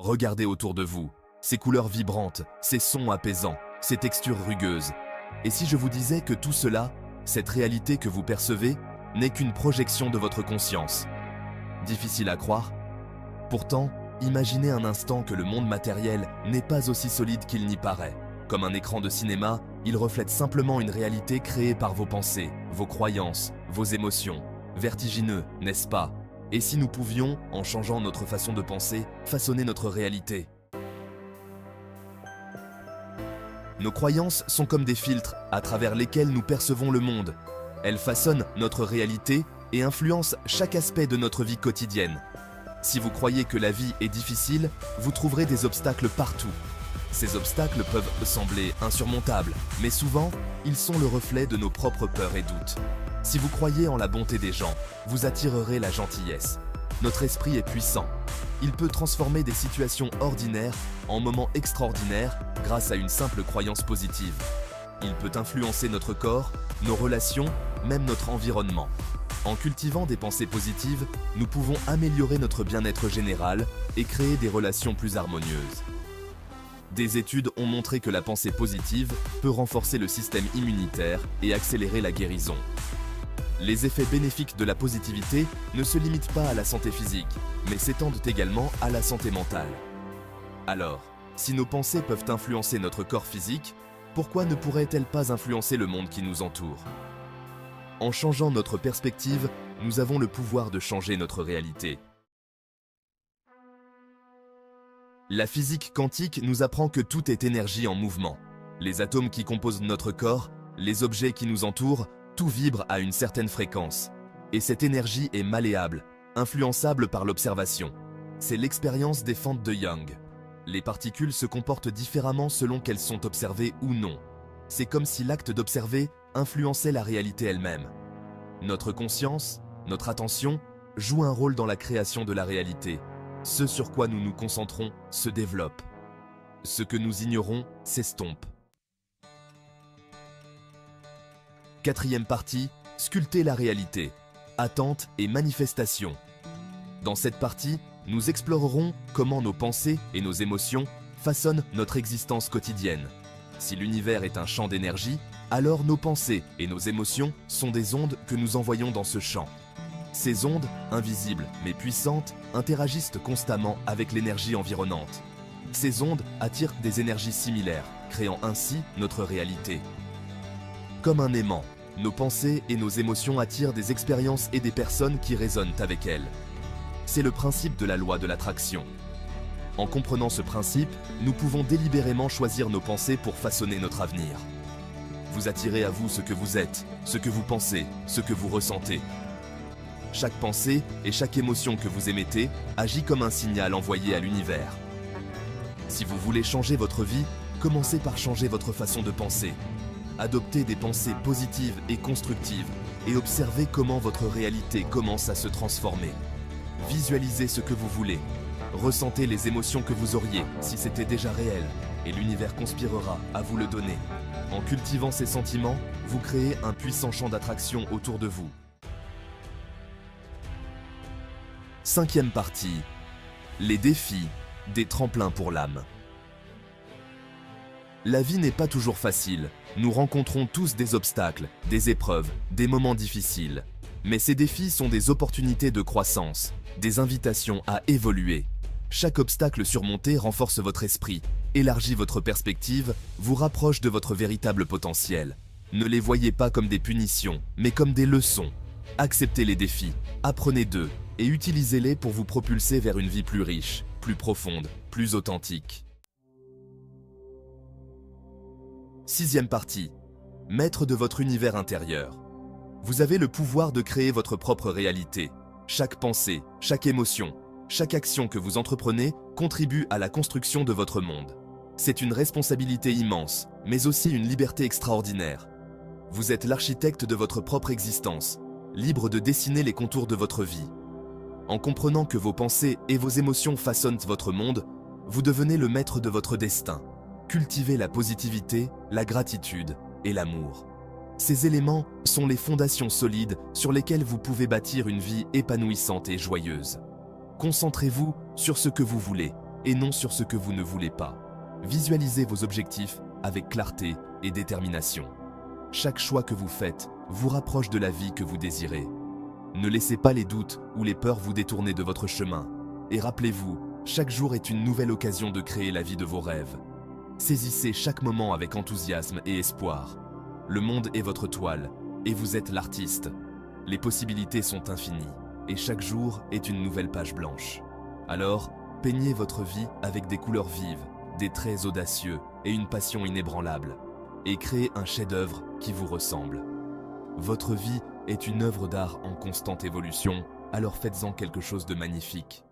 Regardez autour de vous, ces couleurs vibrantes, ces sons apaisants, ces textures rugueuses. Et si je vous disais que tout cela, cette réalité que vous percevez, n'est qu'une projection de votre conscience? Difficile à croire? Pourtant, imaginez un instant que le monde matériel n'est pas aussi solide qu'il n'y paraît. Comme un écran de cinéma, il reflète simplement une réalité créée par vos pensées, vos croyances, vos émotions. Vertigineux, n'est-ce pas? Et si nous pouvions, en changeant notre façon de penser, façonner notre réalité? Nos croyances sont comme des filtres à travers lesquels nous percevons le monde. Elles façonnent notre réalité et influencent chaque aspect de notre vie quotidienne. Si vous croyez que la vie est difficile, vous trouverez des obstacles partout. Ces obstacles peuvent sembler insurmontables, mais souvent, ils sont le reflet de nos propres peurs et doutes. Si vous croyez en la bonté des gens, vous attirerez la gentillesse. Notre esprit est puissant. Il peut transformer des situations ordinaires en moments extraordinaires grâce à une simple croyance positive. Il peut influencer notre corps, nos relations, même notre environnement. En cultivant des pensées positives, nous pouvons améliorer notre bien-être général et créer des relations plus harmonieuses. Des études ont montré que la pensée positive peut renforcer le système immunitaire et accélérer la guérison. Les effets bénéfiques de la positivité ne se limitent pas à la santé physique, mais s'étendent également à la santé mentale. Alors, si nos pensées peuvent influencer notre corps physique, pourquoi ne pourraient-elles pas influencer le monde qui nous entoure? En changeant notre perspective, nous avons le pouvoir de changer notre réalité. La physique quantique nous apprend que tout est énergie en mouvement. Les atomes qui composent notre corps, les objets qui nous entourent, tout vibre à une certaine fréquence. Et cette énergie est malléable, influençable par l'observation. C'est l'expérience des fentes de Young. Les particules se comportent différemment selon qu'elles sont observées ou non. C'est comme si l'acte d'observer influençait la réalité elle-même. Notre conscience, notre attention, jouent un rôle dans la création de la réalité. Ce sur quoi nous nous concentrons se développe. Ce que nous ignorons s'estompe. Quatrième partie, sculpter la réalité, attente et manifestation. Dans cette partie, nous explorerons comment nos pensées et nos émotions façonnent notre existence quotidienne. Si l'univers est un champ d'énergie, alors nos pensées et nos émotions sont des ondes que nous envoyons dans ce champ. Ces ondes, invisibles mais puissantes, interagissent constamment avec l'énergie environnante. Ces ondes attirent des énergies similaires, créant ainsi notre réalité. Comme un aimant, nos pensées et nos émotions attirent des expériences et des personnes qui résonnent avec elles. C'est le principe de la loi de l'attraction. En comprenant ce principe, nous pouvons délibérément choisir nos pensées pour façonner notre avenir. Vous attirez à vous ce que vous êtes, ce que vous pensez, ce que vous ressentez. Chaque pensée et chaque émotion que vous émettez agit comme un signal envoyé à l'univers. Si vous voulez changer votre vie, commencez par changer votre façon de penser. Adoptez des pensées positives et constructives et observez comment votre réalité commence à se transformer. Visualisez ce que vous voulez. Ressentez les émotions que vous auriez si c'était déjà réel et l'univers conspirera à vous le donner. En cultivant ces sentiments, vous créez un puissant champ d'attraction autour de vous. Cinquième partie, les défis, des tremplins pour l'âme. La vie n'est pas toujours facile. Nous rencontrons tous des obstacles, des épreuves, des moments difficiles. Mais ces défis sont des opportunités de croissance, des invitations à évoluer. Chaque obstacle surmonté renforce votre esprit, élargit votre perspective, vous rapproche de votre véritable potentiel. Ne les voyez pas comme des punitions, mais comme des leçons. Acceptez les défis, apprenez d'eux et utilisez-les pour vous propulser vers une vie plus riche, plus profonde, plus authentique. Sixième partie, maître de votre univers intérieur. Vous avez le pouvoir de créer votre propre réalité. Chaque pensée, chaque émotion, chaque action que vous entreprenez contribue à la construction de votre monde. C'est une responsabilité immense, mais aussi une liberté extraordinaire. Vous êtes l'architecte de votre propre existence, libre de dessiner les contours de votre vie. En comprenant que vos pensées et vos émotions façonnent votre monde, vous devenez le maître de votre destin. Cultivez la positivité, la gratitude et l'amour. Ces éléments sont les fondations solides sur lesquelles vous pouvez bâtir une vie épanouissante et joyeuse. Concentrez-vous sur ce que vous voulez et non sur ce que vous ne voulez pas. Visualisez vos objectifs avec clarté et détermination. Chaque choix que vous faites vous rapproche de la vie que vous désirez. Ne laissez pas les doutes ou les peurs vous détourner de votre chemin. Et rappelez-vous, chaque jour est une nouvelle occasion de créer la vie de vos rêves. Saisissez chaque moment avec enthousiasme et espoir. Le monde est votre toile, et vous êtes l'artiste. Les possibilités sont infinies, et chaque jour est une nouvelle page blanche. Alors, peignez votre vie avec des couleurs vives, des traits audacieux et une passion inébranlable, et créez un chef-d'œuvre qui vous ressemble. Votre vie est une œuvre d'art en constante évolution, alors faites-en quelque chose de magnifique.